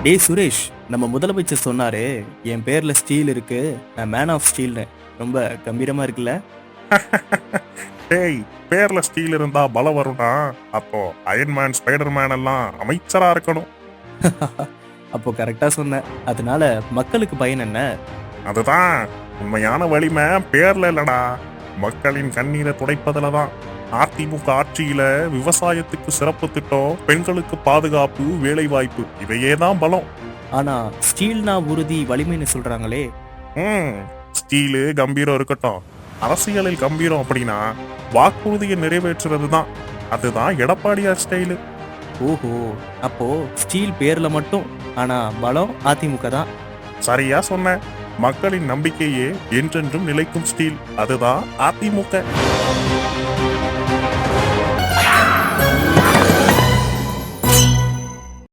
டேய் சுரேஷ், நம்ம முதலமைச்சர் சொன்னாரு, என் பேர்ல ஸ்டீல் இருக்கு, நான் மேன் ஆஃப் ஸ்டீல்னு. ரொம்ப கம்பீரமா இருக்குல்ல? டேய், பேர்ல ஸ்டீல் இருந்தா பலம் வரும்னா அப்போ அயன்மேன் ஸ்பைடர்மேன் எல்லாம் அமைச்சரா இருக்கணும். அப்போ கரெக்டா சொன்ன. அதனால மக்களுக்கு பயன் என்ன? அதுதான் உண்மையான வலிமை பேர்ல இல்லடா, மக்களின் கண்ணீரை துடைப்பதுல தான். அதிமுக ஆட்சியில விவசாயத்துக்கு சிறப்பு திட்டம், பெண்களுக்கு பாதுகாப்பு, வேலை வாய்ப்பு, இவையே தான் பலம். ஆனா ஸ்டீல்னா உறுதி, வலிமைன்னு சொல்றாங்களே. ம் ஸ்டீலு கம்பீரம் இருக்கட்டும், அரசியலில் கம்பீரம் அப்படின்னா வாக்குறுதியை நிறைவேற்றுறது தான். அதுதான் எடப்பாடியார் ஸ்டைலு. ஓஹோ, அப்போ ஸ்டீல் பேர்ல மட்டும், ஆனா பலம் அதிமுக தான். சரியா சொன்ன. மக்களின் நம்பிக்கையே என்றென்றும் நிலைக்கும் ஸ்டீல், அதுதான் அதிமுக.